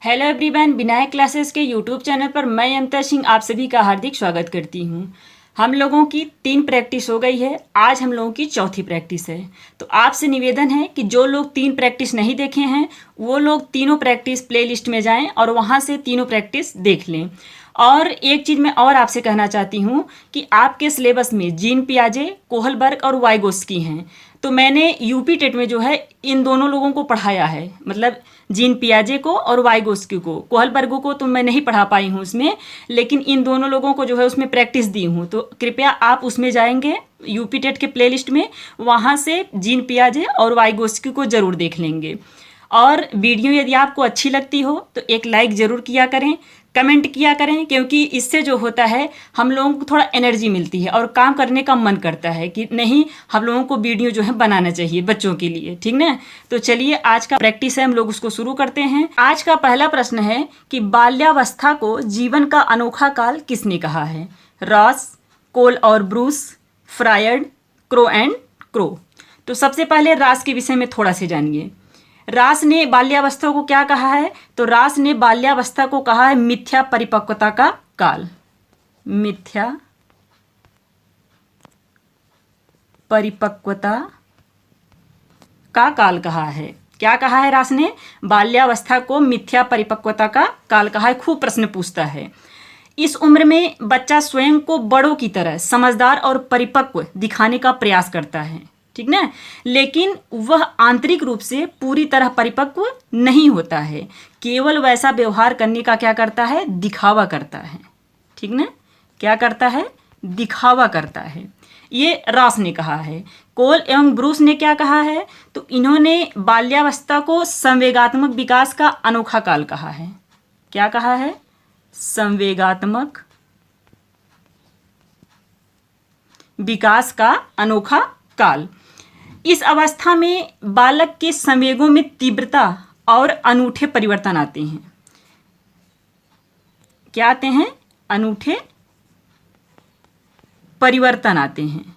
Hello everyone, Vinayak classes के YouTube channel पर मैं अमता सिंह आप सभी का हार्दिक स्वागत करती हूँ। हम लोगों की 3 प्रैक्टिस हो गई है। आज हम लोगों की चौथी प्रैक्टिस है। तो आपसे निवेदन है कि जो लोग 3 प्रैक्टिस नहीं देखे हैं वो लोग तीनों प्रैक्टिस प्लेलिस्ट में जाएं और वहाँ से तीनों प्रैक्टिस देख लें। और एक चीज़ मैं और आपसे कहना चाहती हूँ कि आपके सिलेबस में जीन पियाजे, कोहलबर्ग और वाइगोस्की हैं। तो मैंने यूपी टेट में जो है इन दोनों लोगों को पढ़ाया है, मतलब जीन पियाजे को और वाइगोस्की को। कोहलबर्ग को तो मैं नहीं पढ़ा पाई हूँ उसमें, लेकिन इन दोनों लोगों को जो है उसमें प्रैक्टिस दी हूँ। तो कृपया आप उसमें जाएंगे यूपी टेट के प्लेलिस्ट में, वहाँ से जीन पियाजे और वाइगोस्की को ज़रूर देख लेंगे। और वीडियो यदि आपको अच्छी लगती हो तो एक लाइक ज़रूर किया करें, कमेंट किया करें, क्योंकि इससे जो होता है हम लोगों को थोड़ा एनर्जी मिलती है और काम करने का मन करता है कि नहीं, हम लोगों को वीडियो जो है बनाना चाहिए बच्चों के लिए, ठीक ना। तो चलिए आज का प्रैक्टिस है, हम लोग उसको शुरू करते हैं। आज का पहला प्रश्न है कि बाल्यावस्था को जीवन का अनोखा काल किसने कहा है? रॉस, कोल और Bruce, Freud, Crow and Crow. तो सबसे पहले रॉस के विषय में थोड़ा से जानिए। रॉस ने बाल्यावस्था को क्या कहा है? तो रॉस ने बाल्यावस्था को कहा है मिथ्या परिपक्वता का काल। मिथ्या परिपक्वता का काल कहा है। क्या कहा है रॉस ने? बाल्यावस्था को मिथ्या परिपक्वता का काल कहा है। खूब प्रश्न पूछता है। इस उम्र में बच्चा स्वयं को बड़ों की तरह समझदार और परिपक्व दिखाने का प्रयास करता है, ठीक ना, लेकिन वह आंतरिक रूप से पूरी तरह परिपक्व नहीं होता है। केवल वैसा व्यवहार करने का क्या करता है? दिखावा करता है, ठीक ना। क्या करता है? दिखावा करता है। ये रॉस ने कहा है। कोल एवं ब्रूस ने क्या कहा है? तो इन्होंने बाल्यावस्था को संवेगात्मक विकास का अनोखा काल कहा है। क्या कहा है? संवेगात्मक विकास का अनोखा काल। इस अवस्था में बालक के संवेगों में तीव्रता और अनूठे परिवर्तन आते हैं। क्या आते हैं? अनूठे परिवर्तन आते हैं।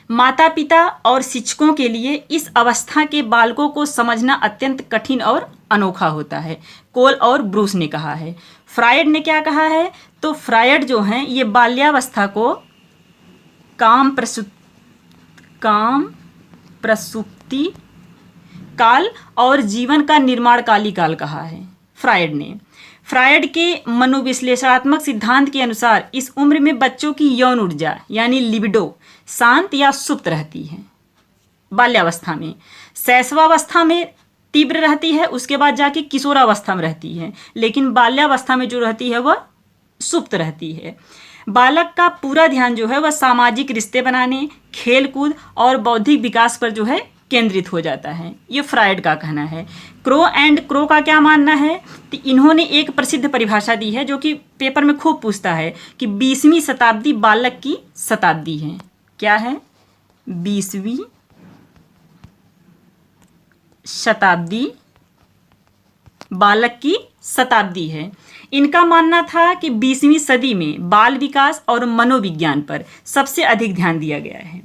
माता पिता और शिक्षकों के लिए इस अवस्था के बालकों को समझना अत्यंत कठिन और अनोखा होता है। कोल और ब्रूस ने कहा है। फ्रायड ने क्या कहा है? तो फ्रायड जो हैं ये बाल्यावस्था को काम प्रसुप्ति काल और जीवन का निर्माणकाली काल कहा है फ्रायड ने। फ्रायड के मनोविश्लेषणात्मक सिद्धांत के अनुसार इस उम्र में बच्चों की यौन ऊर्जा यानी लिबिडो शांत या सुप्त रहती है बाल्यावस्था में। शैशवावस्था में तीव्र रहती है, उसके बाद जाके किशोरावस्था में रहती है, लेकिन बाल्यावस्था में जो रहती है वह सुप्त रहती है। बालक का पूरा ध्यान जो है वह सामाजिक रिश्ते बनाने, खेलकूद और बौद्धिक विकास पर जो है केंद्रित हो जाता है। ये फ्रायड का कहना है। क्रो एंड क्रो का क्या मानना है? तो इन्होंने एक प्रसिद्ध परिभाषा दी है जो कि पेपर में खूब पूछता है कि 20वीं शताब्दी बालक की शताब्दी है। क्या है? 20वीं शताब्दी बालक की शताब्दी है। इनका मानना था कि 20वीं सदी में बाल विकास और मनोविज्ञान पर सबसे अधिक ध्यान दिया गया है।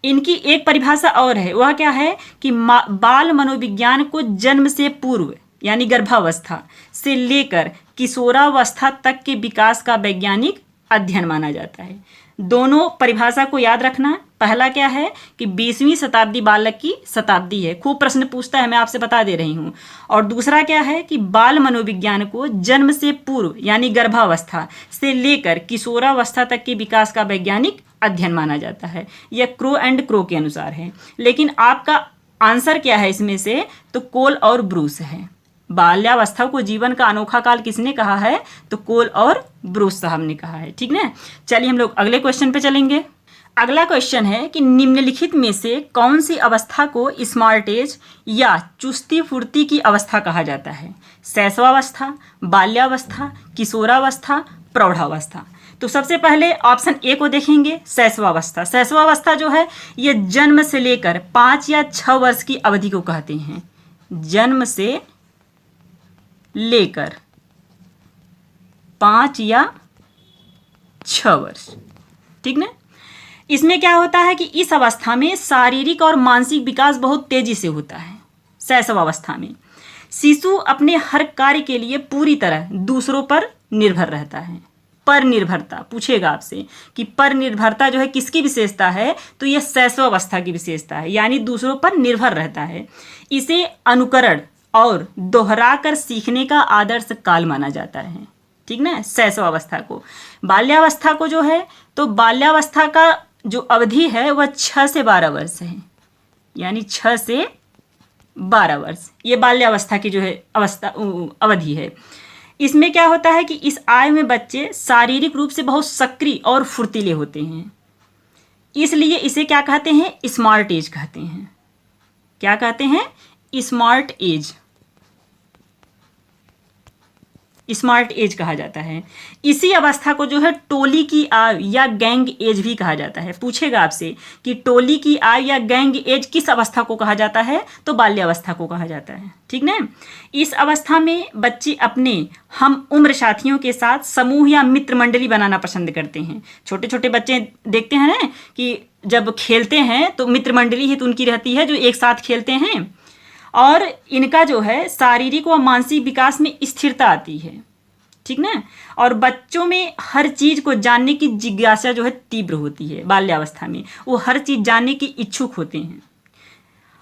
इनकी एक परिभाषा और है, वह क्या है कि बाल मनोविज्ञान को जन्म से पूर्व यानी गर्भावस्था से लेकर किशोरावस्था तक के विकास का वैज्ञानिक अध्ययन माना जाता है। दोनों परिभाषा को याद रखना। पहला क्या है कि 20वीं शताब्दी बालक की शताब्दी है, खूब प्रश्न पूछता है, मैं आपसे बता दे रही हूँ। और दूसरा क्या है कि बाल मनोविज्ञान को जन्म से पूर्व यानी गर्भावस्था से लेकर किशोरावस्था तक के विकास का वैज्ञानिक अध्ययन माना जाता है। यह क्रो एंड क्रो के अनुसार है। लेकिन आपका आंसर क्या है इसमें से? तो कोल और ब्रूस है। बाल्यावस्था को जीवन का अनोखा काल किसने कहा है? तो कोल और ब्रूस साहब ने कहा है, ठीक ना। चलिए हम लोग अगले क्वेश्चन पे चलेंगे। अगला क्वेश्चन है कि निम्नलिखित में से कौन सी अवस्था को स्मार्ट एज या चुस्ती फुर्ती की अवस्था कहा जाता है? शैशवावस्था, बाल्यावस्था, किशोरावस्था, प्रौढ़ावस्था। तो सबसे पहले ऑप्शन ए को देखेंगे, शैशवावस्था। शैशवावस्था जो है ये जन्म से लेकर 5 या 6 वर्ष की अवधि को कहते हैं। जन्म से लेकर 5 या 6 वर्ष, ठीक ना। इसमें क्या होता है कि इस अवस्था में शारीरिक और मानसिक विकास बहुत तेजी से होता है। शैशव अवस्था में शिशु अपने हर कार्य के लिए पूरी तरह दूसरों पर निर्भर रहता है। पर निर्भरता पूछेगा आपसे कि पर निर्भरता जो है किसकी विशेषता है, तो यह शैशव अवस्था की विशेषता है, यानी दूसरों पर निर्भर रहता है। इसे अनुकरण और दोहरा कर सीखने का आदर्श काल माना जाता है। ठीक ना, शैशव अवस्था को। बाल्यावस्था को जो है, तो बाल्यावस्था का जो अवधि है वह 6 से 12 वर्ष है, यानी 6 से 12 वर्ष ये बाल्यावस्था की जो है अवधि है। इसमें क्या होता है कि इस आयु में बच्चे शारीरिक रूप से बहुत सक्रिय और फुर्तीले होते हैं, इसलिए इसे क्या कहते हैं, स्मार्ट एज कहते हैं। क्या कहते हैं, स्मार्ट एज, स्मार्ट एज कहा जाता है। इसी अवस्था को जो है टोली की आयु या गैंग एज भी कहा जाता है। पूछेगा आपसे कि टोली की आयु या गैंग एज किस अवस्था को कहा जाता है, तो बाल्यावस्था को कहा जाता है। ठीक ना, इस अवस्था में बच्चे अपने हम उम्र साथियों के साथ समूह या मित्र मंडली बनाना पसंद करते हैं। छोटे छोटे बच्चे देखते हैं ना कि जब खेलते हैं तो मित्र मंडली ही तो उनकी रहती है जो एक साथ खेलते हैं, और इनका जो है शारीरिक व मानसिक विकास में स्थिरता आती है। ठीक ना, और बच्चों में हर चीज़ को जानने की जिज्ञासा जो है तीव्र होती है। बाल्यावस्था में वो हर चीज़ जानने की इच्छुक होते हैं।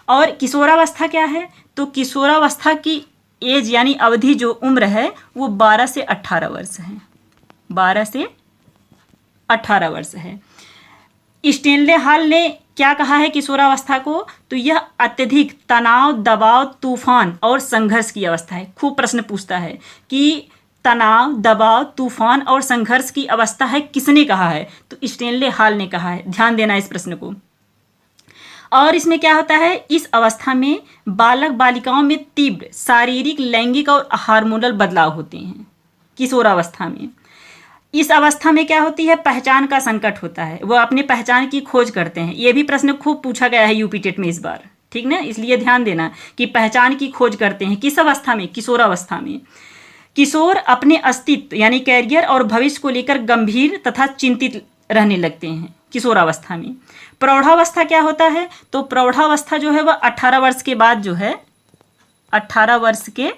और किशोरावस्था क्या है, तो किशोरावस्था की एज यानी अवधि जो उम्र है वो 12 से 18 वर्ष है। 12 से 18 वर्ष है। स्टेनले हॉल ने क्या कहा है किशोरावस्था को, तो यह अत्यधिक तनाव, दबाव, तूफान और संघर्ष की अवस्था है। खूब प्रश्न पूछता है कि तनाव, दबाव, तूफान और संघर्ष की अवस्था है, किसने कहा है, तो स्टेनले हॉल ने कहा है। ध्यान देना इस प्रश्न को। और इसमें क्या होता है, इस अवस्था में बालक बालिकाओं में तीव्र शारीरिक, लैंगिक और हार्मोनल बदलाव होते हैं। किशोरावस्था में इस अवस्था में क्या होती है, पहचान का संकट होता है, वह अपने पहचान की खोज करते हैं। ये भी प्रश्न खूब पूछा गया है यूपी टेट में इस बार। ठीक ना, इसलिए ध्यान देना कि पहचान की खोज करते हैं किस अवस्था में, किशोरावस्था में। किशोर अपने अस्तित्व यानी कैरियर और भविष्य को लेकर गंभीर तथा चिंतित रहने लगते हैं किशोरावस्था में। प्रौढ़ावस्था क्या होता है, तो प्रौढ़ावस्था जो है वह 18 वर्ष के बाद जो है, 18 वर्ष के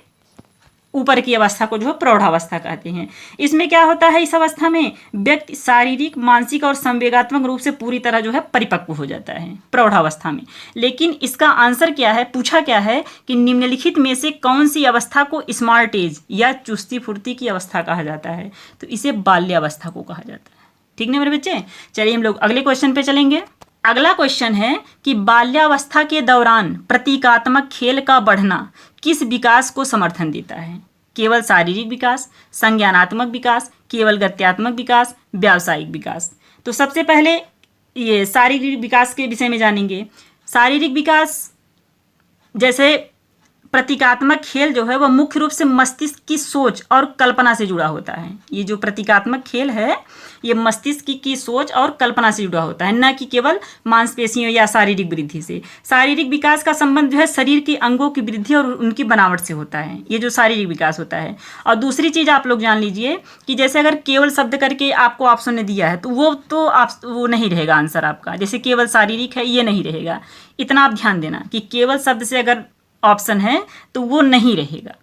ऊपर की अवस्था को जो है प्रौढ़ावस्था कहते हैं। इसमें क्या होता है, इस अवस्था में व्यक्ति शारीरिक, मानसिक और संवेगात्मक रूप से पूरी तरह जो है परिपक्व हो जाता है प्रौढ़ावस्था में। लेकिन इसका आंसर क्या है, पूछा क्या है कि निम्नलिखित में से कौन सी अवस्था को स्मार्ट एज या चुस्ती फुर्ती की अवस्था कहा जाता है, तो इसे बाल्यावस्था को कहा जाता है। ठीक ना मेरे बच्चे, चलिए हम लोग अगले क्वेश्चन पे चलेंगे। अगला क्वेश्चन है कि बाल्यावस्था के दौरान प्रतीकात्मक खेल का बढ़ना किस विकास को समर्थन देता है, केवल शारीरिक विकास, संज्ञानात्मक विकास, केवल गत्यात्मक विकास, व्यावसायिक विकास। तो सबसे पहले ये शारीरिक विकास के विषय में जानेंगे। शारीरिक विकास जैसे प्रतीकात्मक खेल जो है वह मुख्य रूप से मस्तिष्क की सोच और कल्पना से जुड़ा होता है। ये जो प्रतीकात्मक खेल है ये मस्तिष्क की सोच और कल्पना से जुड़ा होता है, न कि केवल मांसपेशियों या शारीरिक वृद्धि से। शारीरिक विकास का संबंध जो है शरीर के अंगों की वृद्धि और उनकी बनावट से होता है, ये जो शारीरिक विकास होता है। और दूसरी चीज़ आप लोग जान लीजिए कि जैसे अगर केवल शब्द करके आपको ऑप्शन ने दिया है तो वो नहीं रहेगा आंसर आपका। जैसे केवल शारीरिक है ये नहीं रहेगा, इतना आप ध्यान देना कि केवल शब्द से अगर ऑप्शन है तो वो नहीं रहेगा।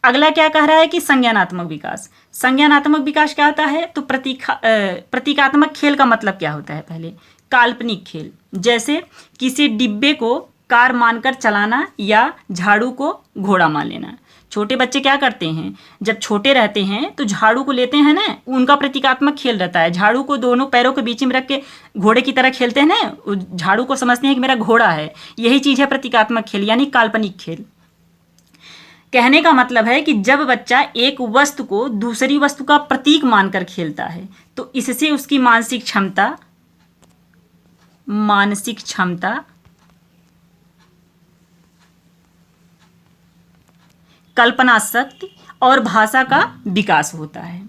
अगला क्या कह रहा है कि संज्ञानात्मक विकास। संज्ञानात्मक विकास क्या होता है, तो प्रतीकात्मक खेल का मतलब क्या होता है, पहले काल्पनिक खेल, जैसे किसी डिब्बे को कार मानकर चलाना या झाड़ू को घोड़ा मान लेना। छोटे बच्चे क्या करते हैं, जब छोटे रहते हैं तो झाड़ू को लेते हैं ना, उनका प्रतीकात्मक खेल रहता है। झाड़ू को दोनों पैरों के बीच में रख के घोड़े की तरह खेलते हैं ना, झाड़ू को समझते हैं कि मेरा घोड़ा है। यही चीज़ है प्रतीकात्मक खेल यानी काल्पनिक खेल। कहने का मतलब है कि जब बच्चा एक वस्तु को दूसरी वस्तु का प्रतीक मानकर खेलता है तो इससे उसकी मानसिक क्षमता, कल्पना शक्ति और भाषा का विकास होता है।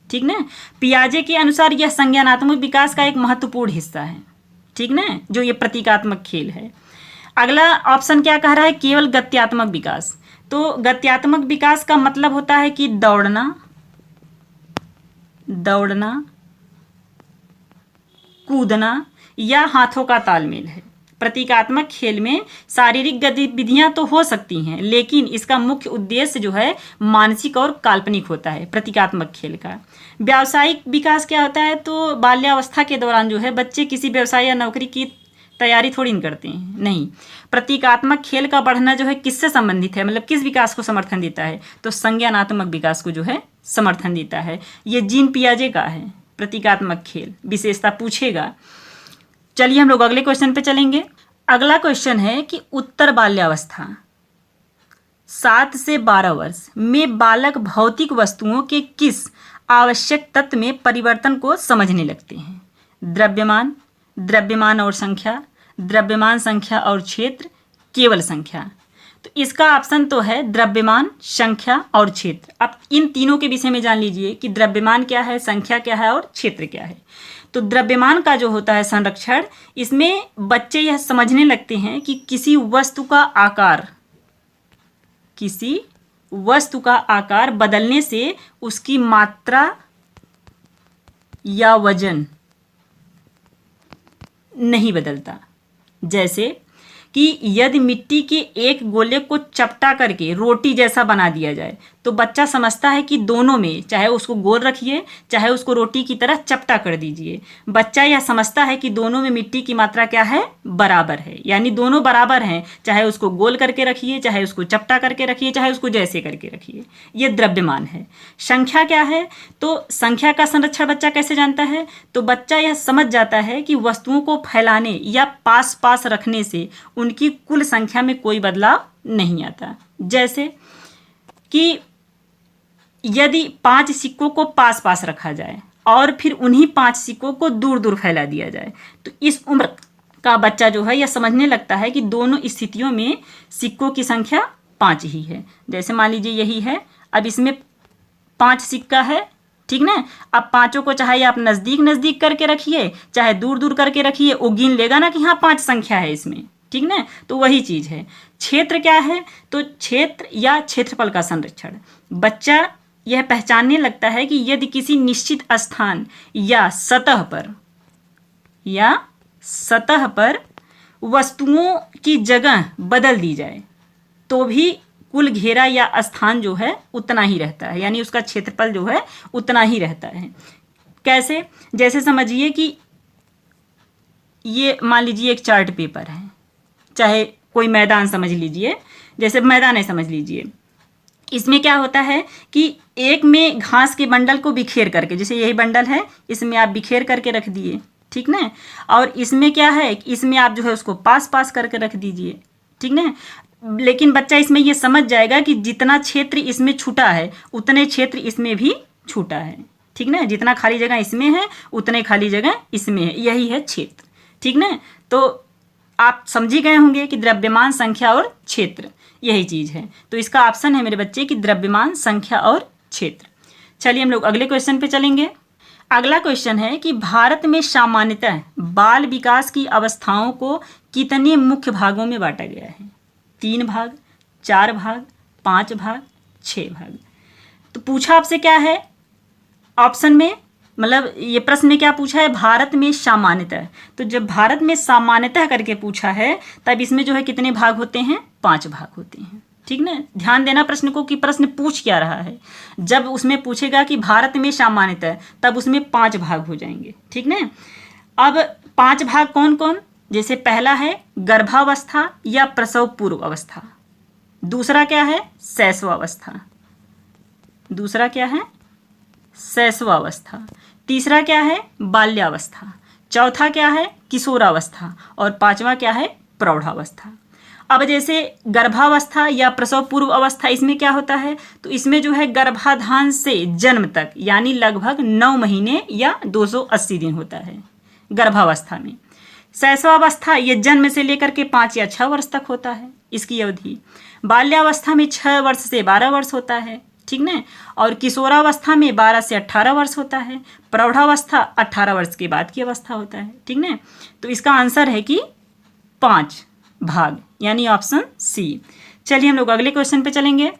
ठीक ना, पियाजे के अनुसार यह संज्ञानात्मक विकास का एक महत्वपूर्ण हिस्सा है। ठीक ना, जो ये प्रतीकात्मक खेल है। अगला ऑप्शन क्या कह रहा है, केवल गत्यात्मक विकास। तो गत्यात्मक विकास का मतलब होता है कि दौड़ना, कूदना या हाथों का तालमेल है। प्रतीकात्मक खेल में शारीरिक गतिविधियां तो हो सकती हैं, लेकिन इसका मुख्य उद्देश्य जो है मानसिक और काल्पनिक होता है प्रतीकात्मक खेल का। व्यावसायिक विकास क्या होता है, तो बाल्यावस्था के दौरान जो है बच्चे किसी व्यवसाय या नौकरी की तैयारी थोड़ी नहीं करते हैं, नहीं। प्रतीकात्मक खेल का बढ़ना जो है किससे संबंधित है, मतलब किस विकास को समर्थन देता है, तो संज्ञानात्मक विकास को जो है समर्थन देता है। ये जीन पियाजे का है प्रतीकात्मक खेल, विशेषता पूछेगा। चलिए हम लोग अगले क्वेश्चन पे चलेंगे। अगला क्वेश्चन है कि उत्तर बाल्यावस्था 7 से 12 वर्ष में बालक भौतिक वस्तुओं के किस आवश्यक तत्व में परिवर्तन को समझने लगते हैं? द्रव्यमान, द्रव्यमान और संख्या, द्रव्यमान संख्या और क्षेत्र, केवल संख्या। तो इसका ऑप्शन तो है द्रव्यमान, संख्या और क्षेत्र। अब इन तीनों के विषय में जान लीजिए कि द्रव्यमान क्या है, संख्या क्या है और क्षेत्र क्या है। तो द्रव्यमान का जो होता है संरक्षण, इसमें बच्चे यह समझने लगते हैं कि किसी वस्तु का आकार बदलने से उसकी मात्रा या वजन नहीं बदलता। जैसे कि यदि मिट्टी के एक गोले को चपटा करके रोटी जैसा बना दिया जाए तो बच्चा समझता है कि दोनों में, चाहे उसको गोल रखिए चाहे उसको रोटी की तरह चपटा कर दीजिए, बच्चा यह समझता है कि दोनों में मिट्टी की मात्रा क्या है, बराबर है, यानी दोनों बराबर हैं। चाहे उसको गोल करके रखिए, चाहे उसको चपटा करके रखिए, चाहे उसको जैसे करके रखिए। ये द्रव्यमान है। संख्या क्या है, तो संख्या का संरक्षण बच्चा कैसे जानता है, तो बच्चा यह समझ जाता है कि वस्तुओं को फैलाने या पास पास रखने से उनकी कुल संख्या में कोई बदलाव नहीं आता। जैसे कि यदि 5 सिक्कों को पास पास रखा जाए और फिर उन्हीं 5 सिक्कों को दूर दूर फैला दिया जाए, तो इस उम्र का बच्चा जो है यह समझने लगता है कि दोनों स्थितियों में सिक्कों की संख्या 5 ही है। जैसे मान लीजिए यही है, अब इसमें 5 सिक्का है, ठीक ना। अब पांचों को चाहे आप नज़दीक नज़दीक करके रखिए चाहे दूर दूर करके रखिए, वो गिन लेगा ना कि हाँ 5 संख्या है इसमें, ठीक ना। तो वही चीज़ है। क्षेत्र क्या है, तो क्षेत्र या क्षेत्रफल का संरक्षण, बच्चा यह पहचानने लगता है कि यदि किसी निश्चित स्थान या सतह पर वस्तुओं की जगह बदल दी जाए तो भी कुल घेरा या स्थान जो है उतना ही रहता है, यानी उसका क्षेत्रफल जो है उतना ही रहता है। कैसे, जैसे समझिए कि ये मान लीजिए एक चार्ट पेपर है, चाहे कोई मैदान समझ लीजिए, जैसे मैदान है समझ लीजिए। इसमें क्या होता है कि एक में घास के बंडल को बिखेर करके, जैसे यही बंडल है, इसमें आप बिखेर करके रख दिए, ठीक ना। और इसमें क्या है, इसमें आप जो है उसको पास पास करके रख दीजिए, ठीक ना। लेकिन बच्चा इसमें ये समझ जाएगा कि जितना क्षेत्र इसमें छूटा है उतने क्षेत्र इसमें भी छूटा है, ठीक ना। जितना खाली जगह इसमें है उतने खाली जगह इसमें है, यही है क्षेत्र, ठीक ना। तो आप समझी गए होंगे कि द्रव्यमान, संख्या और क्षेत्र यही चीज़ है। तो इसका ऑप्शन है मेरे बच्चे कि द्रव्यमान, संख्या और क्षेत्र। चलिए हम लोग अगले क्वेश्चन पे चलेंगे। अगला क्वेश्चन है कि भारत में सामान्यतः बाल विकास की अवस्थाओं को कितने मुख्य भागों में बांटा गया है? 3 भाग, 4 भाग, 5 भाग, 6 भाग। तो पूछा आपसे क्या है ऑप्शन में, मतलब ये प्रश्न में क्या पूछा है, भारत में सामान्यतः। तो जब भारत में सामान्यतः करके पूछा है तब इसमें जो है कितने भाग होते हैं, 5 भाग होते हैं, ठीक ना। ध्यान देना प्रश्न को कि प्रश्न पूछ क्या रहा है। जब उसमें पूछेगा कि भारत में सामान्यतः तब उसमें 5 भाग हो जाएंगे, ठीक ना। अब 5 भाग कौन कौन, जैसे पहला है गर्भावस्था या प्रसव पूर्व अवस्था, दूसरा क्या है शैशवावस्था, दूसरा क्या है शैशवावस्था, तीसरा क्या है बाल्यावस्था, चौथा क्या है किशोरावस्था और 5वां क्या है प्रौढ़ावस्था। अब जैसे गर्भावस्था या प्रसव पूर्व अवस्था, इसमें क्या होता है, तो इसमें जो है गर्भाधान से जन्म तक यानी लगभग 9 महीने या 280 दिन होता है गर्भावस्था में। शैशवावस्था ये जन्म से लेकर के 5 या 6 वर्ष तक होता है इसकी अवधि। बाल्यावस्था में 6 वर्ष से 12 वर्ष होता है, ठीक ना। और किशोरावस्था में 12 से 18 वर्ष होता है। प्रौढ़ावस्था 18 वर्ष के बाद की अवस्था होता है, ठीक ना। तो इसका आंसर है कि 5 भाग, यानी ऑप्शन सी। चलिए हम लोग अगले क्वेश्चन पे चलेंगे।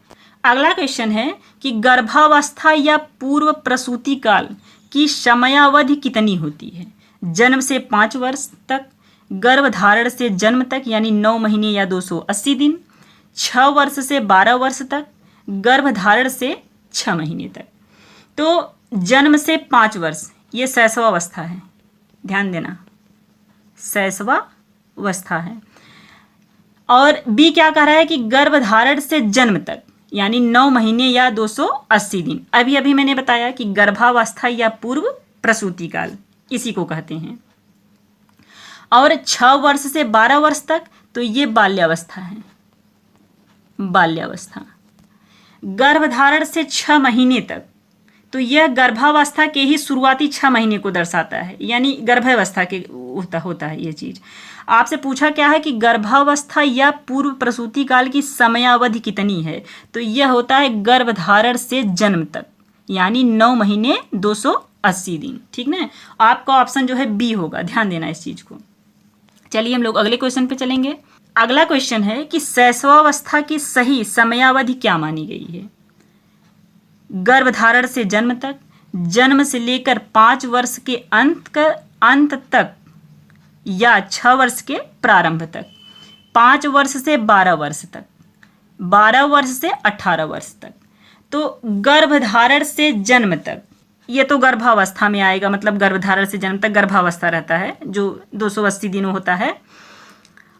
अगला क्वेश्चन है कि गर्भावस्था या पूर्व प्रसूति काल की समयावधि कितनी होती है? जन्म से 5 वर्ष तक गर्भधारण से जन्म तक यानी 9 महीने या 280 दिन, 6 वर्ष से 12 वर्ष तक, गर्भधारण से 6 महीने तक। तो जन्म से 5 वर्ष ये शैशवावस्था है, ध्यान देना, शैशवावस्था है। और बी क्या कह रहा है कि गर्भधारण से जन्म तक यानी 9 महीने या 280 दिन। अभी अभी मैंने बताया कि गर्भावस्था या पूर्व प्रसूति काल इसी को कहते हैं। और 6 वर्ष से 12 वर्ष तक तो ये बाल्यावस्था है, बाल्यावस्था। गर्भधारण से 6 महीने तक तो यह गर्भावस्था के ही शुरुआती 6 महीने को दर्शाता है, यानी गर्भावस्था के होता है ये चीज़। आपसे पूछा क्या है कि गर्भावस्था या पूर्व प्रसूति काल की समयावधि कितनी है, तो यह होता है गर्भधारण से जन्म तक यानी 9 महीने 280 दिन। ठीक ना, आपका ऑप्शन जो है बी होगा, ध्यान देना इस चीज़ को। चलिए हम लोग अगले क्वेश्चन पे चलेंगे। अगला क्वेश्चन है कि शैशवावस्था की सही समयावधि क्या मानी गई है। गर्भधारण से जन्म तक, जन्म से लेकर 5 वर्ष के अंत तक या 6 वर्ष के प्रारंभ तक, 5 वर्ष से 12 वर्ष तक, 12 वर्ष से 18 वर्ष तक। तो गर्भधारण से जन्म तक ये तो गर्भावस्था में आएगा, मतलब गर्भधारण से जन्म तक गर्भावस्था रहता है जो 280 दिनों होता है।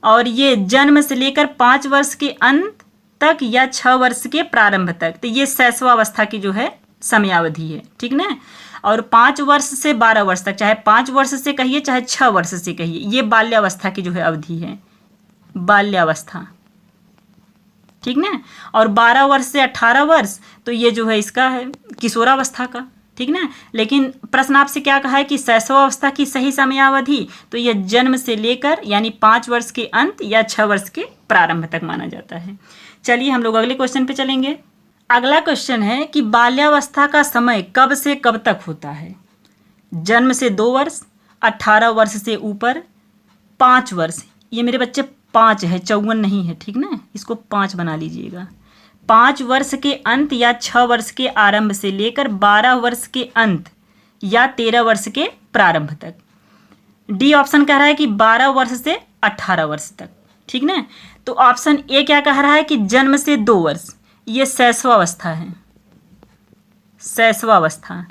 और ये जन्म से लेकर 5 वर्ष के अंत तक या 6 वर्ष के प्रारंभ तक, तो ये शैशवावस्था की जो है समयावधि है। ठीक ना, और 5 वर्ष से 12 वर्ष तक, चाहे 5 वर्ष से कहिए चाहे 6 वर्ष से कहिए, ये बाल्यावस्था की जो है अवधि है, बाल्यावस्था। ठीक ना, और 12 वर्ष से 18 वर्ष तो ये जो है इसका है किशोरावस्था का। ठीक ना, लेकिन प्रश्न आपसे क्या कहा है कि शैशवावस्था की सही समयावधि, तो यह जन्म से लेकर यानी 5 वर्ष के अंत या 6 वर्ष के प्रारंभ तक माना जाता है। चलिए हम लोग अगले क्वेश्चन पे चलेंगे। अगला क्वेश्चन है कि बाल्यावस्था का समय कब से कब तक होता है। जन्म से 2 वर्ष, 18 वर्ष से ऊपर, 5 वर्ष। ये मेरे बच्चे 5 है, 54 नहीं है। ठीक ना, इसको 5 बना लीजिएगा। 5 वर्ष के अंत या 6 वर्ष के आरंभ से लेकर 12 वर्ष के अंत या 13 वर्ष के प्रारंभ तक। डी ऑप्शन कह रहा है कि 12 वर्ष से 18 वर्ष तक। ठीक ना, तो ऑप्शन ए क्या कह रहा है कि जन्म से 2 वर्ष, ये शैशवावस्था है, शैशवावस्था।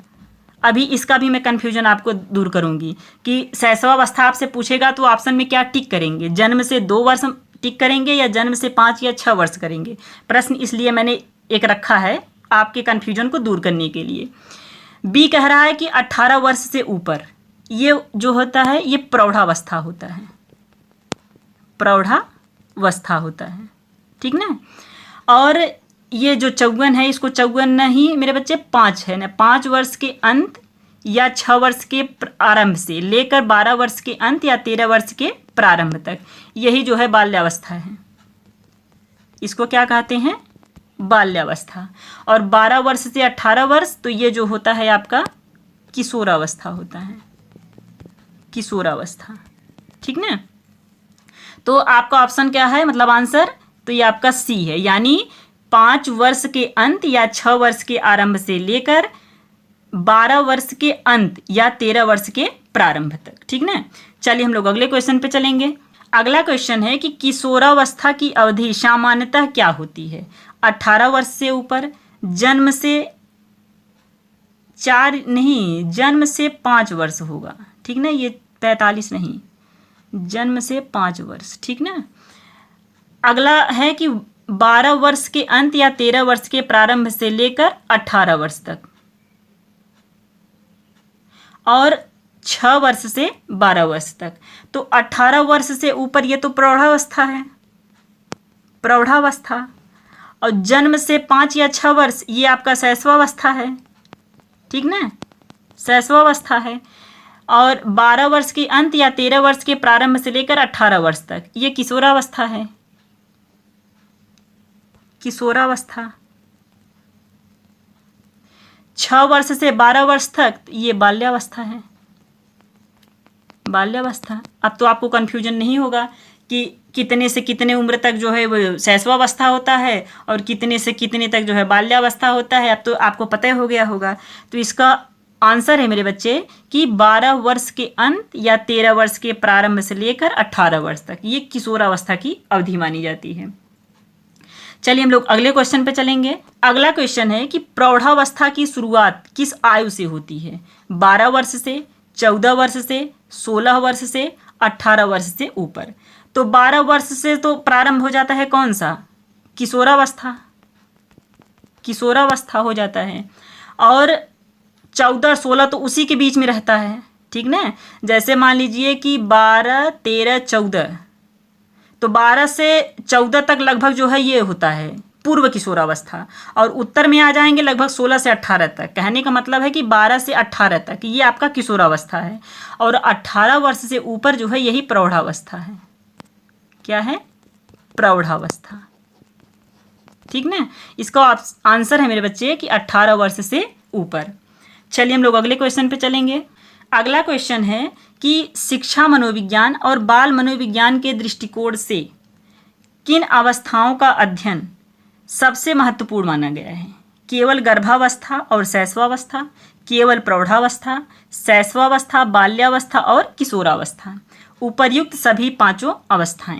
अभी इसका भी मैं कन्फ्यूजन आपको दूर करूंगी कि शैशवावस्था आपसे पूछेगा तो ऑप्शन में क्या टिक करेंगे, जन्म से 2 वर्ष टिक करेंगे या जन्म से 5 या 6 वर्ष करेंगे। प्रश्न इसलिए मैंने एक रखा है आपके कन्फ्यूजन को दूर करने के लिए। बी कह रहा है कि 18 वर्ष से ऊपर, ये जो होता है ये प्रौढ़ावस्था होता है, प्रौढ़ावस्था होता है। ठीक ना, और ये जो 54 है इसको 54 नहीं मेरे बच्चे 5 है ना, 5 वर्ष के अंत या 6 वर्ष के आरंभ से लेकर 12 वर्ष के अंत या 13 वर्ष के प्रारंभ तक, यही जो है बाल्यावस्था है। इसको क्या कहते हैं, बाल्यावस्था। और 12 वर्ष से 18 वर्ष तो ये जो होता है आपका किशोरावस्था होता है, किशोरावस्था। ठीक ना, तो आपका ऑप्शन क्या है, मतलब आंसर तो ये आपका सी है, यानी 5 वर्ष के अंत या 6 वर्ष के आरंभ से लेकर 12 वर्ष के अंत या 13 वर्ष के प्रारंभ तक। ठीक ना, चलिए हम लोग अगले क्वेश्चन पे चलेंगे। अगला क्वेश्चन है कि किशोरावस्था की अवधि सामान्यतः क्या होती है। 18 वर्ष से ऊपर, जन्म से 4 नहीं, जन्म से 5 वर्ष होगा। ठीक ना, ये 45 नहीं, जन्म से 5 वर्ष। ठीक ना, अगला है कि 12 वर्ष के अंत या 13 वर्ष के प्रारंभ से लेकर 18 वर्ष तक, और 6 वर्ष से 12 वर्ष तक। तो 18 वर्ष से ऊपर ये तो प्रौढ़ावस्था है, प्रौढ़ावस्था। और जन्म से 5 या 6 वर्ष ये आपका शैशवावस्था है। ठीक ना, शैशवावस्था है। और 12 वर्ष के अंत या 13 वर्ष के प्रारंभ से लेकर 18 वर्ष तक ये किशोरावस्था है, किशोरावस्था। 6 वर्ष से 12 वर्ष तक ये बाल्यावस्था है, बाल्यावस्था। अब तो आपको कन्फ्यूजन नहीं होगा कि कितने से कितने उम्र तक जो है वो शैशवावस्था होता है और कितने से कितने तक जो है बाल्यावस्था होता है। अब तो आपको पता हो गया होगा। तो इसका आंसर है मेरे बच्चे कि 12 वर्ष के अंत या 13 वर्ष के प्रारंभ से लेकर 18 वर्ष तक ये किशोरावस्था की अवधि मानी जाती है। चलिए हम लोग अगले क्वेश्चन पे चलेंगे। अगला क्वेश्चन है कि प्रौढ़ावस्था की शुरुआत किस आयु से होती है? 12 वर्ष से, 14 वर्ष से, 16 वर्ष से, 18 वर्ष से ऊपर। तो 12 वर्ष से तो प्रारंभ हो जाता है कौन सा? किशोरावस्था, किशोरावस्था हो जाता है। और 14 16 तो उसी के बीच में रहता है, ठीक ना। जैसे मान लीजिए कि 12 13 14, तो 12 से 14 तक लगभग जो है ये होता है पूर्व किशोरावस्था, और उत्तर में आ जाएंगे लगभग 16 से 18 तक। कहने का मतलब है कि 12 से 18 तक ये आपका किशोरावस्था है, और 18 वर्ष से ऊपर जो है यही प्रौढ़ावस्था है। क्या है? प्रौढ़ावस्था, ठीक ना। इसका आंसर है मेरे बच्चे कि 18 वर्ष से ऊपर। चलिए हम लोग अगले क्वेश्चन पे चलेंगे। अगला क्वेश्चन है कि शिक्षा मनोविज्ञान और बाल मनोविज्ञान के दृष्टिकोण से किन अवस्थाओं का अध्ययन सबसे महत्वपूर्ण माना गया है? केवल गर्भावस्था और शैशवावस्था, केवल प्रौढ़ावस्था, शैशवावस्था, बाल्यावस्था और किशोरावस्था। उपर्युक्त सभी पांचों अवस्थाएं।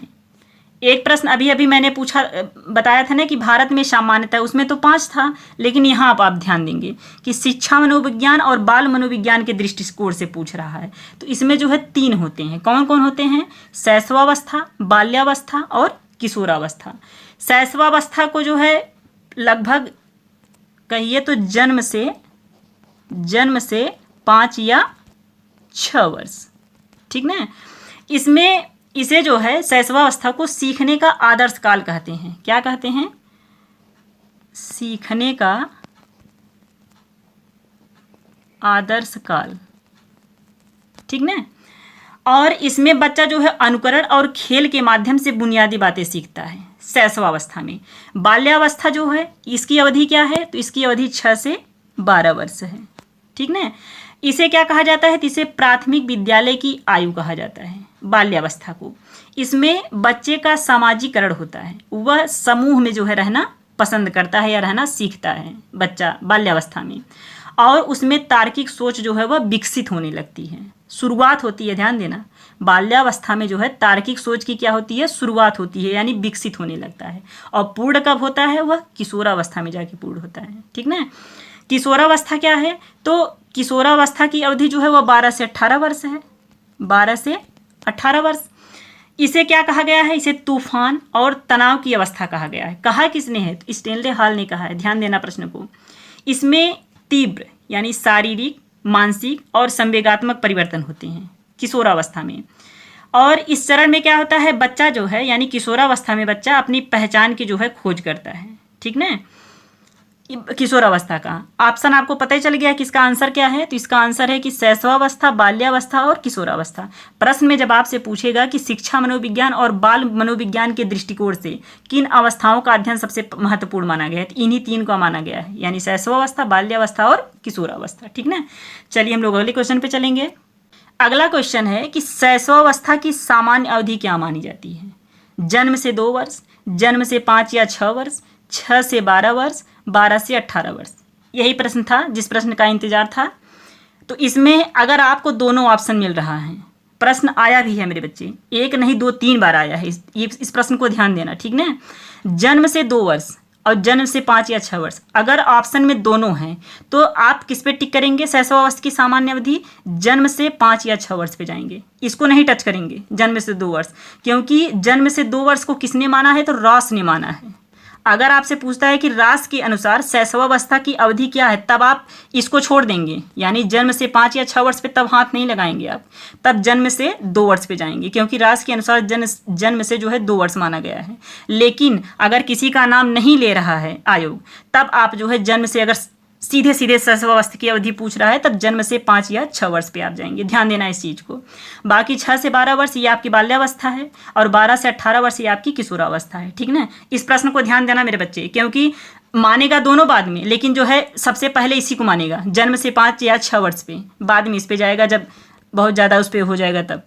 एक प्रश्न अभी अभी मैंने बताया था ना कि भारत में सामान्यतः, उसमें तो 5 था, लेकिन यहाँ आप ध्यान देंगे कि शिक्षा मनोविज्ञान और बाल मनोविज्ञान के दृष्टिकोण से पूछ रहा है, तो इसमें जो है 3 होते हैं। कौन कौन होते हैं? शैशवावस्था, बाल्यावस्था और किशोरावस्था। शैशवावस्था को जो है लगभग कहिए तो जन्म से 5 या 6 वर्ष, ठीक ना। इसमें इसे जो है शैशवावस्था को सीखने का आदर्श काल कहते हैं। क्या कहते हैं? सीखने का आदर्श काल, ठीक ना। और इसमें बच्चा जो है अनुकरण और खेल के माध्यम से बुनियादी बातें सीखता है शैशवावस्था में। बाल्यावस्था जो है इसकी अवधि क्या है? तो इसकी अवधि 6 से 12 वर्ष है, ठीक ना। इसे क्या कहा जाता है? तो इसे प्राथमिक विद्यालय की आयु कहा जाता है बाल्यावस्था को। इसमें बच्चे का सामाजिकरण होता है, वह समूह में जो है रहना पसंद करता है या रहना सीखता है बच्चा बाल्यावस्था में, और उसमें तार्किक सोच जो है वह विकसित होने लगती है, शुरुआत होती है। ध्यान देना, बाल्यावस्था में जो है तार्किक सोच की क्या होती है? शुरुआत होती है, यानी विकसित होने लगता है। और पूर्ण कब होता है? वह किशोरावस्था में जाके पूर्ण होता है, ठीक ना। किशोरावस्था क्या है? तो किशोरावस्था की अवधि जो है वह 12 से 18 वर्ष है, 12 से 18 वर्ष। इसे क्या कहा गया है? इसे तूफान और तनाव की अवस्था कहा गया है। कहा किसने है? तो स्टेनले हॉल ने कहा है। ध्यान देना प्रश्न को। इसमें तीव्र यानी शारीरिक, मानसिक और संवेगात्मक परिवर्तन होते हैं किशोरावस्था में। और इस चरण में क्या होता है? बच्चा जो है यानी किशोरावस्था में बच्चा अपनी पहचान की जो है खोज करता है, ठीक ना। किशोरावस्था का ऑप्शन आपको पता ही चल गया कि इसका आंसर क्या है। तो इसका आंसर है कि शैशवावस्था, बाल्यावस्था और किशोरावस्था। प्रश्न में जब आपसे पूछेगा कि शिक्षा मनोविज्ञान और बाल मनोविज्ञान के दृष्टिकोण से किन अवस्थाओं का अध्ययन सबसे महत्वपूर्ण माना गया है, तो इन्हीं 3 का माना गया है, यानी शैशवावस्था, बाल्यावस्था और किशोरावस्था, ठीक ना। चलिए हम लोग अगले क्वेश्चन पे चलेंगे। अगला क्वेश्चन है कि शैशवावस्था की सामान्य अवधि क्या मानी जाती है? जन्म से 2 वर्ष, जन्म से 5 या 6 वर्ष, 6 से 12 वर्ष, 12 से 18 वर्ष। यही प्रश्न था जिस प्रश्न का इंतजार था। तो इसमें अगर आपको दोनों ऑप्शन मिल रहा है, प्रश्न आया भी है मेरे बच्चे, 1 नहीं 2 3 बार आया है। इस प्रश्न को ध्यान देना, ठीक ना। जन्म से 2 वर्ष और जन्म से 5 या 6 वर्ष, अगर ऑप्शन में दोनों हैं तो आप किस पे टिक करेंगे? शैशवावस्था की सामान्य अवधि जन्म से 5 या 6 वर्ष पे जाएंगे, इसको नहीं टच करेंगे जन्म से 2 वर्ष, क्योंकि जन्म से 2 वर्ष को किसने माना है? तो रॉस ने माना है। अगर आपसे पूछता है कि रास के अनुसार शैशवावस्था की अवधि क्या है, तब आप इसको छोड़ देंगे, यानी जन्म से 5 या 6 वर्ष पे तब हाथ नहीं लगाएंगे आप, तब जन्म से 2 वर्ष पे जाएंगे, क्योंकि रास के अनुसार जन्म से जो है 2 वर्ष माना गया है। लेकिन अगर किसी का नाम नहीं ले रहा है आयोग, तब आप जो है जन्म से, अगर सीधे सीधे शैशवावस्था की अवधि पूछ रहा है, तब जन्म से 5 या 6 वर्ष पे आप जाएंगे। ध्यान देना इस चीज़ को। बाकी 6 से 12 वर्ष ये आपकी बाल्यावस्था है, और 12 से 18 वर्ष ये आपकी किशोरावस्था है, ठीक ना। इस प्रश्न को ध्यान देना मेरे बच्चे, क्योंकि मानेगा दोनों बाद में, लेकिन जो है सबसे पहले इसी को मानेगा, जन्म से 5 या 6 वर्ष पे, बाद में इस पे जाएगा जब बहुत ज़्यादा उस पर हो जाएगा तब।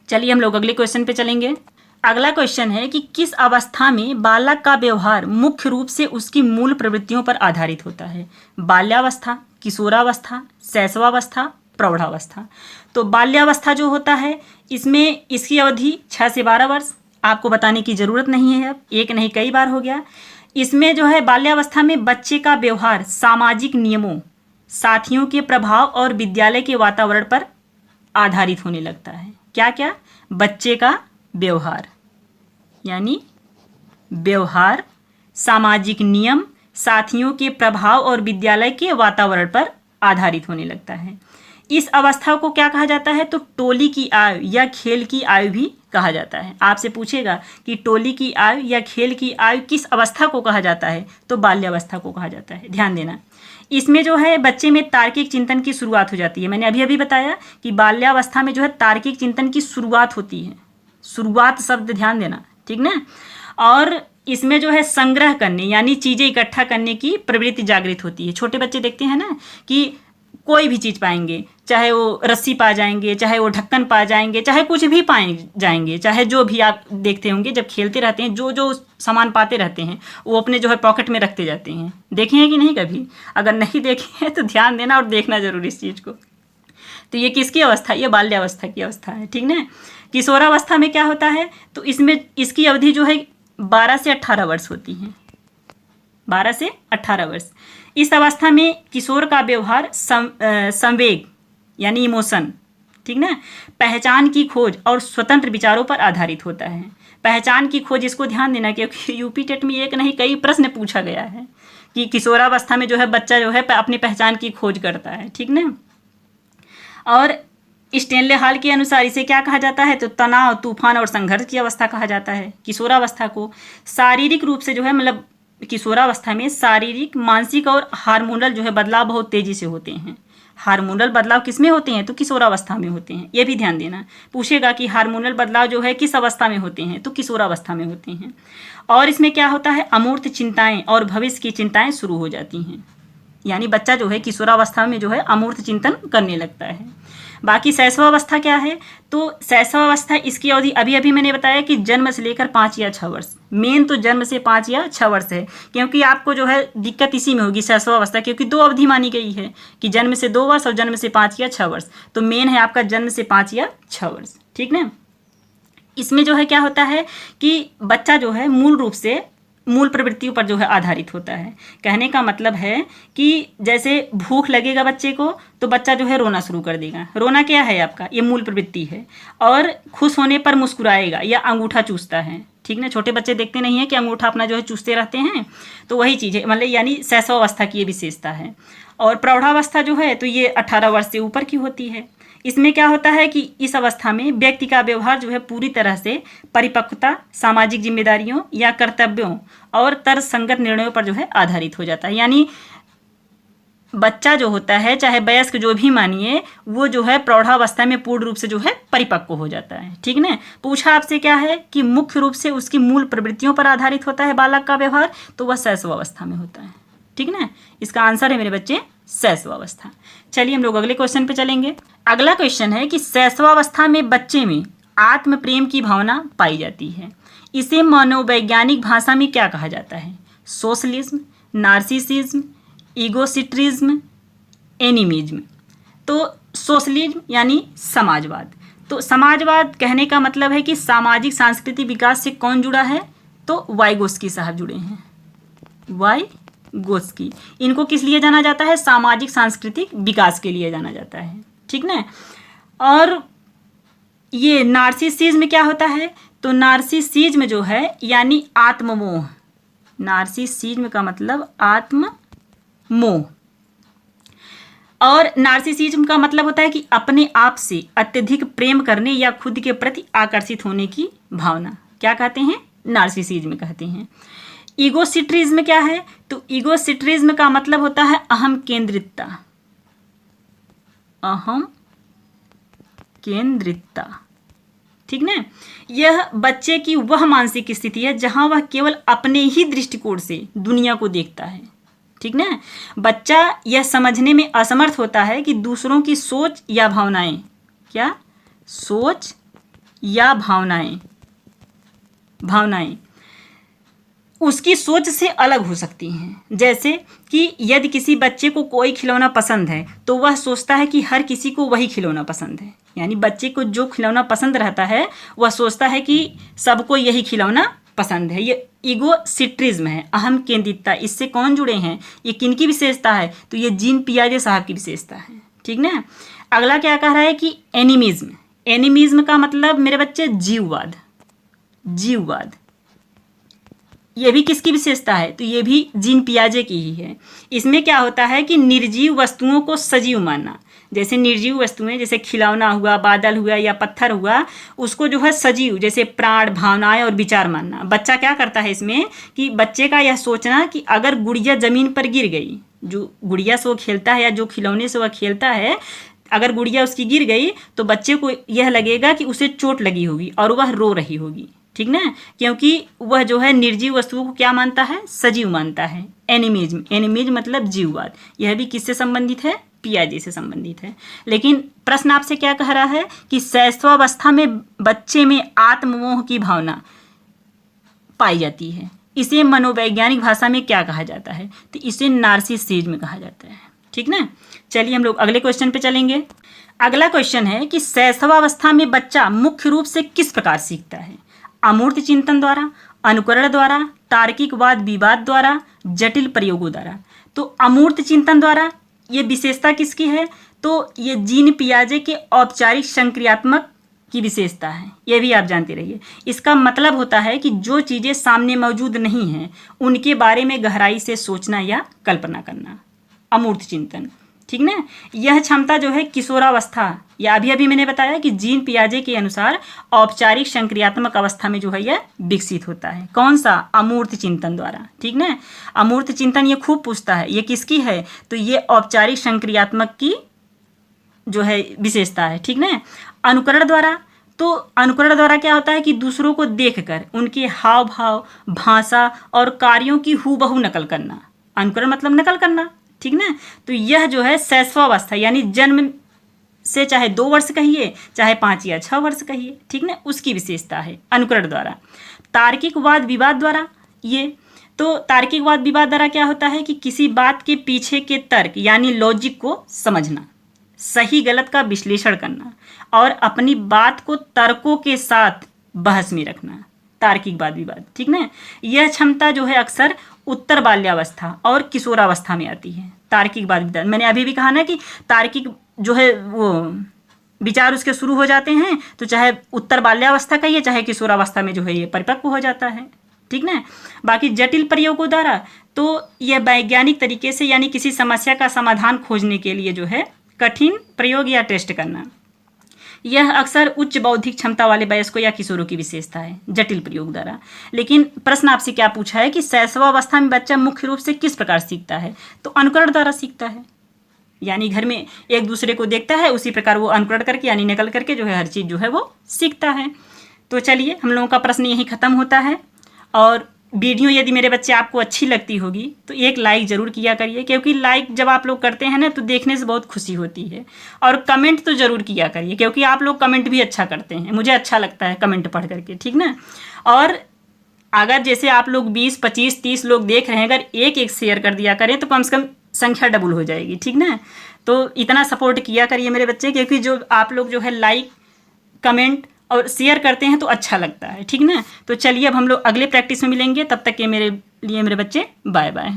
चलिए हम लोग अगले क्वेश्चन पे चलेंगे। अगला क्वेश्चन है कि किस अवस्था में बालक का व्यवहार मुख्य रूप से उसकी मूल प्रवृत्तियों पर आधारित होता है? बाल्यावस्था, किशोरावस्था, शैशवावस्था, प्रौढ़ावस्था। तो बाल्यावस्था जो होता है इसमें इसकी अवधि 6 से 12 वर्ष, आपको बताने की ज़रूरत नहीं है, अब एक नहीं कई बार हो गया। इसमें जो है बाल्यावस्था में बच्चे का व्यवहार सामाजिक नियमों, साथियों के प्रभाव और विद्यालय के वातावरण पर आधारित होने लगता है। क्या क्या? बच्चे का व्यवहार, यानी व्यवहार सामाजिक नियम, साथियों के प्रभाव और विद्यालय के वातावरण पर आधारित होने लगता है। इस अवस्था को क्या कहा जाता है? तो टोली की आयु या खेल की आयु भी कहा जाता है। आपसे पूछेगा कि टोली की आयु या खेल की आयु किस अवस्था को कहा जाता है? तो बाल्यावस्था को कहा जाता है। ध्यान देना, इसमें जो है बच्चे में तार्किक चिंतन की शुरुआत हो जाती है। मैंने अभी अभी बताया कि बाल्यावस्था में जो है तार्किक चिंतन की शुरुआत होती है। शुरुआत शब्द ध्यान देना, ठीक ना। और इसमें जो है संग्रह करने यानी चीज़ें इकट्ठा करने की प्रवृत्ति जागृत होती है। छोटे बच्चे देखते हैं ना कि कोई भी चीज़ पाएंगे, चाहे वो रस्सी पा जाएंगे, चाहे वो ढक्कन पा जाएंगे, चाहे कुछ भी पाए जाएंगे, चाहे जो भी आप देखते होंगे जब खेलते रहते हैं, जो जो सामान पाते रहते हैं वो अपने जो है पॉकेट में रखते जाते हैं। देखे हैं कि नहीं कभी? अगर नहीं देखे हैं तो ध्यान देना और देखना जरूर इस चीज़ को। तो ये किसकी अवस्था? ये बाल्यावस्था की अवस्था है, ठीक ना। किशोरावस्था में क्या होता है? तो इसमें इसकी अवधि जो है 12 से 18 वर्ष होती है। 12 से 18 वर्ष। इस अवस्था में किशोर का व्यवहार संवेग यानी इमोशन, ठीक ना, पहचान की खोज और स्वतंत्र विचारों पर आधारित होता है। पहचान की खोज, इसको ध्यान देना क्योंकि यूपी टेट में एक नहीं कई प्रश्न पूछा गया है कि किशोरावस्था में जो है बच्चा जो है अपनी पहचान की खोज करता है, ठीक ना। और स्टेनले हॉल के अनुसार इसे क्या कहा जाता है? तो तनाव, तूफान और संघर्ष की अवस्था कहा जाता है। किशोरावस्था को शारीरिक रूप से जो है मतलब किशोरावस्था में शारीरिक, मानसिक और हार्मोनल जो है बदलाव बहुत तेजी से होते हैं। हार्मोनल बदलाव किस में होते हैं? तो किशोरावस्था में होते हैं। ये भी ध्यान देना, पूछेगा कि हार्मोनल बदलाव जो है किस अवस्था में होते हैं? तो किशोरावस्था में होते हैं। और इसमें क्या होता है? अमूर्त चिंताएं और भविष्य की चिंताएं शुरू हो जाती हैं, यानी बच्चा जो है किशोरावस्था में जो है अमूर्त चिंतन करने लगता है। बाकी शैशवावस्था क्या है? तो शैशवावस्था इसकी अवधि अभी अभी मैंने बताया कि जन्म से लेकर 5 या 6 वर्ष। मेन तो जन्म से 5 या 6 वर्ष है, क्योंकि आपको जो है दिक्कत इसी में होगी शैशवावस्था, क्योंकि 2 अवधि मानी गई है कि जन्म से 2 वर्ष और जन्म से 5 या 6 वर्ष। तो मेन है आपका जन्म से 5 या 6 वर्ष, ठीक ना। इसमें जो है क्या होता है कि बच्चा जो है मूल रूप से मूल प्रवृत्तियों पर जो है आधारित होता है। कहने का मतलब है कि जैसे भूख लगेगा बच्चे को तो बच्चा जो है रोना शुरू कर देगा। रोना क्या है आपका? ये मूल प्रवृत्ति है। और खुश होने पर मुस्कुराएगा या अंगूठा चूसता है, ठीक ना। छोटे बच्चे देखते नहीं है कि अंगूठा अपना जो है चूसते रहते हैं, तो वही चीज़ है, मतलब यानी शैशवावस्था की ये विशेषता है। और प्रौढ़ावस्था जो है तो ये 18 वर्ष से ऊपर की होती है। इसमें क्या होता है कि इस अवस्था में व्यक्ति का व्यवहार जो है पूरी तरह से परिपक्वता, सामाजिक जिम्मेदारियों या कर्तव्यों और तर्कसंगत निर्णयों पर जो है आधारित हो जाता है। यानी बच्चा जो होता है, चाहे वयस्क जो भी मानिए, वो जो है प्रौढ़ावस्था में पूर्ण रूप से जो है परिपक्व हो जाता है, ठीक ना। पूछा आपसे क्या है कि मुख्य रूप से उसकी मूल प्रवृत्तियों पर आधारित होता है बालक का व्यवहार, तो वह शैशवावस्था में होता है, ठीक ना। इसका आंसर है मेरे बच्चे शैशवावस्था। चलिए हम लोग अगले क्वेश्चन पे चलेंगे। अगला क्वेश्चन है कि शैशवावस्था में बच्चे में आत्म प्रेम की भावना पाई जाती है। इसे मनोवैज्ञानिक भाषा में क्या कहा जाता है? Socialism, narcissism, egocentrism, animism. तो सोशलिज्म यानी समाजवाद। तो समाजवाद कहने का मतलब है कि सामाजिक सांस्कृतिक विकास से कौन जुड़ा है? तो वाइगोस्की साहब जुड़े हैं, वाइगोस्की। इनको किस लिए जाना जाता है? सामाजिक सांस्कृतिक विकास के लिए जाना जाता है, ठीक ना। और ये नार्सिसिज्म क्या होता है? तो नार्सिसिज्म जो है यानी आत्ममोह। नार्सिसिज्म का मतलब आत्ममोह। और नार्सिसिज्म का मतलब होता है कि अपने आप से अत्यधिक प्रेम करने या खुद के प्रति आकर्षित होने की भावना। क्या कहते हैं? नार्सिसिज्म कहते हैं। ईगोसिट्रिज्म क्या है? तो ईगोसिट्रिज्म का मतलब होता है अहम केंद्रितता। अहम केंद्रितता, ठीक ना। यह बच्चे की वह मानसिक स्थिति है जहां वह केवल अपने ही दृष्टिकोण से दुनिया को देखता है, ठीक ना। बच्चा यह समझने में असमर्थ होता है कि दूसरों की सोच या भावनाएं, क्या सोच या भावनाएं उसकी सोच से अलग हो सकती हैं। जैसे कि यदि किसी बच्चे को कोई खिलौना पसंद है तो वह सोचता है कि हर किसी को वही खिलौना पसंद है, यानी बच्चे को जो खिलौना पसंद रहता है वह सोचता है कि सबको यही खिलौना पसंद है। ये ईगोसिट्रिज्म है, अहम केंद्रितता। इससे कौन जुड़े हैं, ये किनकी विशेषता है, तो ये जीन पियाजे साहब की विशेषता है। ठीक ना। अगला क्या कह रहा है कि एनिमिज्म। एनिमिज्म का मतलब मेरे बच्चे जीववाद। जीववाद ये भी किसकी विशेषता है, तो ये भी जीन पियाजे की ही है। इसमें क्या होता है कि निर्जीव वस्तुओं को सजीव मानना। जैसे निर्जीव वस्तुएं, जैसे खिलौना हुआ, बादल हुआ या पत्थर हुआ, उसको जो है सजीव, जैसे प्राण, भावनाएं और विचार मानना। बच्चा क्या करता है इसमें कि बच्चे का यह सोचना कि अगर गुड़िया ज़मीन पर गिर गई, जो गुड़िया से वो खेलता है या जो खिलौने से वह खेलता है, अगर गुड़िया उसकी गिर गई तो बच्चे को यह लगेगा कि उसे चोट लगी होगी और वह रो रही होगी। ठीक ना, क्योंकि वह जो है निर्जीव वस्तुओं को क्या मानता है, सजीव मानता है। एनिमिज्म, एनिमिज्म मतलब जीववाद। यह भी किससे संबंधित है, पियाजे से संबंधित है। लेकिन प्रश्न आपसे क्या कह रहा है कि शैशवावस्था में बच्चे में आत्ममोह की भावना पाई जाती है, इसे मनोवैज्ञानिक भाषा में क्या कहा जाता है, तो इसे नार्सिसिज्म कहा जाता है। ठीक ना। चलिए हम लोग अगले क्वेश्चन पे चलेंगे। अगला क्वेश्चन है कि शैशवावस्था में बच्चा मुख्य रूप से किस प्रकार सीखता है, अमूर्त चिंतन द्वारा, अनुकरण द्वारा, तार्किक वाद विवाद द्वारा, जटिल प्रयोगों द्वारा। तो अमूर्त चिंतन द्वारा ये विशेषता किसकी है, तो ये जीन पियाजे के औपचारिक संक्रियात्मक की विशेषता है। ये भी आप जानते रहिए। इसका मतलब होता है कि जो चीज़ें सामने मौजूद नहीं हैं उनके बारे में गहराई से सोचना या कल्पना करना, अमूर्त चिंतन। ठीक ना। यह क्षमता जो है किशोरावस्था, या अभी अभी मैंने बताया कि जीन पियाजे के अनुसार औपचारिक संक्रियात्मक अवस्था में जो है यह विकसित होता है। कौन सा, अमूर्त चिंतन द्वारा। ठीक ना। अमूर्त चिंतन ये खूब पूछता है, ये किसकी है, तो ये औपचारिक संक्रियात्मक की जो है विशेषता है। ठीक ना। अनुकरण द्वारा, तो अनुकरण द्वारा क्या होता है कि दूसरों को देखकर उनके हाव भाव, भाषा और कार्यों की हूबहू नकल करना। अनुकरण मतलब नकल करना। ठीक ना। तो यह जो है शैशवावस्था यानी जन्म से चाहे 2 वर्ष कहिए, चाहे 5 या 6 वर्ष कहिए, ठीक ना, उसकी विशेषता है अनुकरण द्वारा। तार्किक वाद विवाद द्वारा, ये तो तार्किक वाद विवाद द्वारा क्या होता है कि किसी बात के पीछे के तर्क यानी लॉजिक को समझना, सही गलत का विश्लेषण करना और अपनी बात को तर्कों के साथ बहस में रखना, तार्किक वाद विवाद। ठीक ना। यह क्षमता जो है अक्सर उत्तर बाल्यावस्था और किशोरावस्था में आती है। तार्किक वाद विवाद, मैंने अभी भी कहा ना कि तार्किक जो है वो विचार उसके शुरू हो जाते हैं, तो चाहे उत्तर बाल्यावस्था कहिए चाहे किशोरावस्था में जो है ये परिपक्व हो जाता है। ठीक ना। बाकी जटिल प्रयोगों द्वारा, तो यह वैज्ञानिक तरीके से यानी किसी समस्या का समाधान खोजने के लिए जो है कठिन प्रयोग या टेस्ट करना, यह अक्सर उच्च बौद्धिक क्षमता वाले वयस्कों या किशोरों की विशेषता है, जटिल प्रयोग द्वारा। लेकिन प्रश्न आपसे क्या पूछा है कि शैशवावस्था में बच्चा मुख्य रूप से किस प्रकार सीखता है, तो अनुकरण द्वारा सीखता है, यानी घर में एक दूसरे को देखता है उसी प्रकार वो अनुकरण करके यानी नकल करके जो है हर चीज़ जो है वो सीखता है। तो चलिए हम लोगों का प्रश्न यहीं ख़त्म होता है। और वीडियो यदि मेरे बच्चे आपको अच्छी लगती होगी तो एक लाइक ज़रूर किया करिए, क्योंकि लाइक जब आप लोग करते हैं ना तो देखने से बहुत खुशी होती है। और कमेंट तो ज़रूर किया करिए, क्योंकि आप लोग कमेंट भी अच्छा करते हैं, मुझे अच्छा लगता है कमेंट पढ़ करके। ठीक ना। और अगर जैसे आप लोग 20, 25, 30 लोग देख रहे हैं, अगर एक शेयर कर दिया करें तो कम से कम संख्या डबल हो जाएगी। ठीक ना। तो इतना सपोर्ट किया करिए मेरे बच्चे, क्योंकि जो आप लोग जो है लाइक, कमेंट और शेयर करते हैं तो अच्छा लगता है। ठीक ना। तो चलिए अब हम लोग अगले प्रैक्टिस में मिलेंगे, तब तक के मेरे लिए मेरे बच्चे बाय बाय।